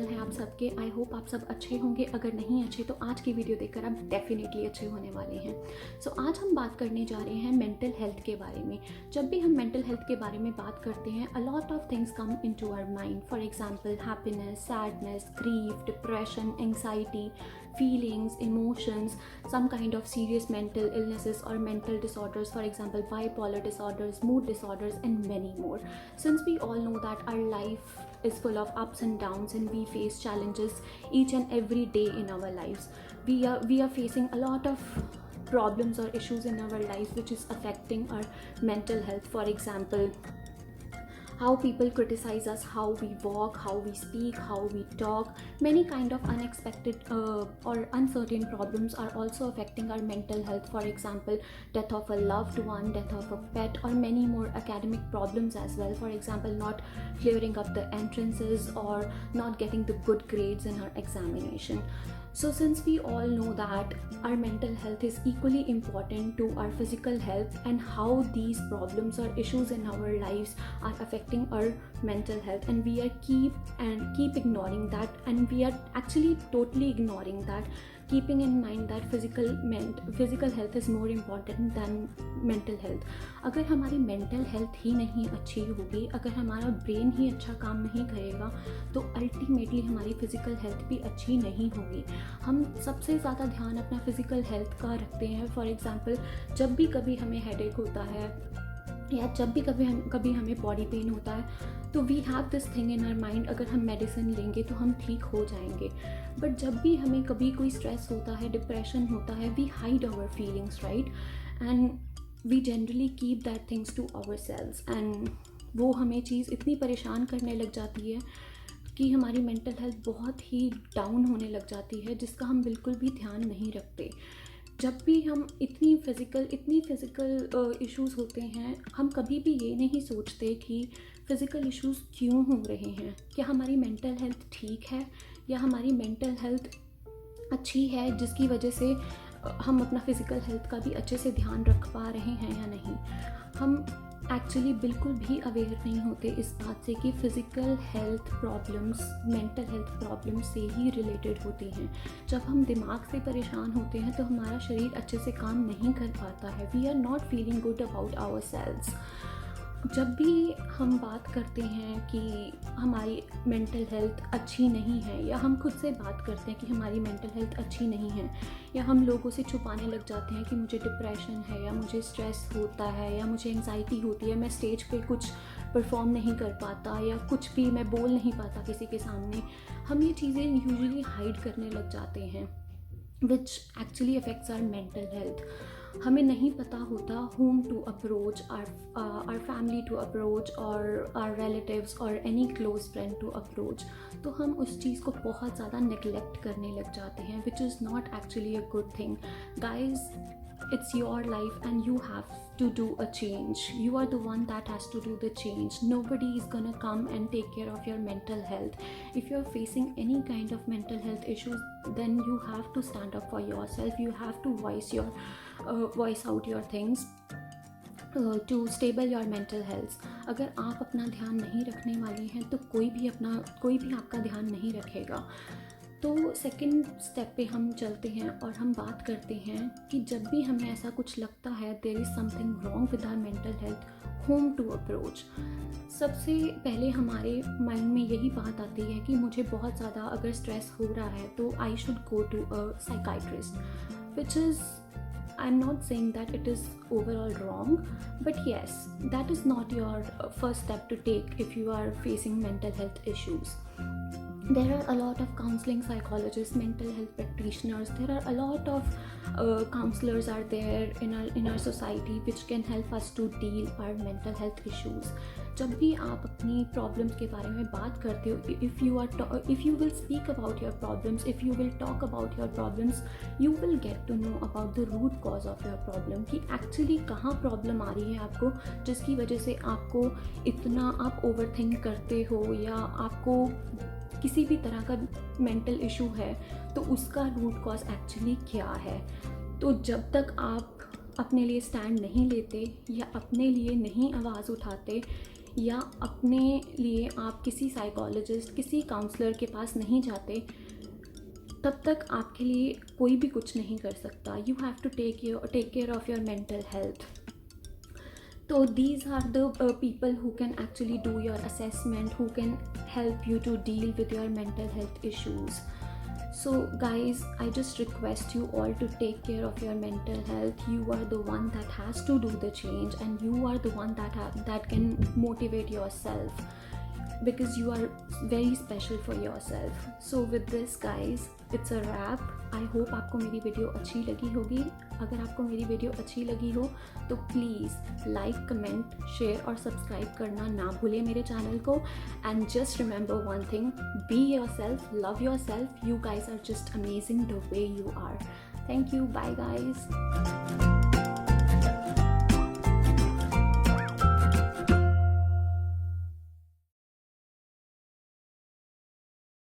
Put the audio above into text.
हाल है आप सबके? आई होप आप सब अच्छे होंगे। अगर नहीं अच्छे तो आज की वीडियो देखकर आप डेफिनेटली अच्छे होने वाले हैं। आज हम बात करने जा रहे हैं मेंटल हेल्थ के बारे में। जब भी हम मेंटल हेल्थ के बारे में बात करते हैं, a lot of things come into our mind. For example happiness, sadness, grief, depression, anxiety, feelings, emotions, some kind of serious mental illnesses or mental disorders, for example bipolar disorders, mood disorders, and many more. Since we all know that our life is full of ups and downs and we face challenges each and every day in our lives, we are facing a lot of problems or issues in our life which is affecting our mental health. For example, how people criticize us, how we walk, how we speak, how we talk. Many kind of unexpected or uncertain problems are also affecting our mental health. For example, death of a loved one, death of a pet, or many more academic problems as well. For example, not clearing up the entrances or not getting the good grades in our examination. So since we all know that our mental health is equally important to our physical health, and how these problems or issues in our lives are affecting our mental health, and we are keep ignoring that, and we are actually totally ignoring that, keeping in mind that physical health is more important than mental health. अगर हमारी mental health ही नहीं अच्छी होगी, अगर हमारा brain ही अच्छा काम नहीं करेगा, तो ultimately हमारी physical health भी अच्छी नहीं होगी। हम सबसे ज़्यादा ध्यान अपना physical health का रखते हैं। For example, जब भी कभी हमें headache होता है या जब भी कभी हमें बॉडी पेन होता है, तो we have this thing in our mind, अगर हम मेडिसिन लेंगे तो हम ठीक हो जाएंगे। बट जब भी हमें कभी कोई स्ट्रेस होता है, डिप्रेशन होता है, we hide our feelings, right, and we generally keep that things to ourselves, एंड वो हमें चीज़ इतनी परेशान करने लग जाती है कि हमारी मेंटल हेल्थ बहुत ही डाउन होने लग जाती है, जिसका हम बिल्कुल भी ध्यान नहीं रखते। जब भी हम इतनी फिज़िकल इश्यूज़ होते हैं, हम कभी भी ये नहीं सोचते कि फ़िज़िकल इश्यूज़ क्यों हो रहे हैं। क्या हमारी मेंटल हेल्थ ठीक है, या हमारी मेंटल हेल्थ अच्छी है जिसकी वजह से हम अपना फ़िज़िकल हेल्थ का भी अच्छे से ध्यान रख पा रहे हैं या नहीं। हम एक्चुअली बिल्कुल भी अवेयर नहीं होते इस बात से कि physical health problems mental health problems से ही रिलेटेड होती हैं। जब हम दिमाग से परेशान होते हैं तो हमारा शरीर अच्छे से काम नहीं कर पाता है। We are not feeling good about ourselves. जब भी हम बात करते हैं कि हमारी मेंटल हेल्थ अच्छी नहीं है, या हम खुद से बात करते हैं कि हमारी मेंटल हेल्थ अच्छी नहीं है, या हम लोगों से छुपाने लग जाते हैं कि मुझे डिप्रेशन है, या मुझे स्ट्रेस होता है, या मुझे एंग्जाइटी होती है, मैं स्टेज पे कुछ परफॉर्म नहीं कर पाता, या कुछ भी मैं बोल नहीं पाता किसी के सामने, हम ये चीज़ें यूजुअली हाइड करने लग जाते हैं, which actually affects our mental health. हमें नहीं पता होता whom to approach, our family to approach, or our relatives or any close friend to approach. तो हम उस चीज़ को बहुत ज़्यादा neglect करने लग जाते हैं, which is not actually a good thing. Guys, it's your life and you have to do a change. You are the one that has to do the change. Nobody is gonna come and take care of your mental health. If you're facing any kind of mental health issues, then you have to stand up for yourself. You have to voice out your things to stable your mental health. अगर आप अपना ध्यान नहीं रखने वाले हैं तो कोई भी आपका ध्यान नहीं रखेगा। तो सेकंड स्टेप पे हम चलते हैं और हम बात करते हैं कि जब भी हमें ऐसा कुछ लगता है there is something wrong with our mental health, home to approach. सबसे पहले हमारे माइंड में यही बात आती है कि मुझे बहुत ज़्यादा अगर स्ट्रेस हो रहा है तो I should go to a psychiatrist, which is, I'm not saying that it is overall wrong, but yes, that is not your first step to take if you are facing mental health issues. There are a lot of counseling psychologists, mental health practitioners. There are a lot of counselors are there in our society which can help us to deal our mental health issues. जब भी आप अपनी problems के बारे में बात करते हो, if you will speak about your problems, if you will talk about your problems, you will get to know about the root cause of your problem, कि एक्चुअली कहाँ प्रॉब्लम आ रही है आपको, जिसकी वजह से आपको इतना आप ओवरथिंक करते हो, या आपको किसी भी तरह का मेंटल इशू है, तो उसका रूट कॉज एक्चुअली क्या है। तो जब तक आप अपने लिए स्टैंड नहीं लेते या अपने लिए नहीं आवाज़ उठाते, या अपने लिए आप किसी साइकोलॉजिस्ट, किसी काउंसलर के पास नहीं जाते, तब तक आपके लिए कोई भी कुछ नहीं कर सकता. You have to take care of your mental health. So these are the people who can actually do your assessment, who can help you to deal with your mental health issues. So guys, I just request you all to take care of your mental health. You are the one that has to do the change, and you are the one that can motivate yourself, because you are very special for yourself. So with this guys, it's a wrap. I hope आपको मेरी video अच्छी लगी होगी. अगर आपको मेरी video अच्छी लगी हो तो प्लीज़ लाइक, कमेंट, शेयर और सब्सक्राइब करना ना भूलें मेरे चैनल को. And just remember one thing, be yourself, love yourself. You guys are just amazing the way you are. Thank you. Bye guys.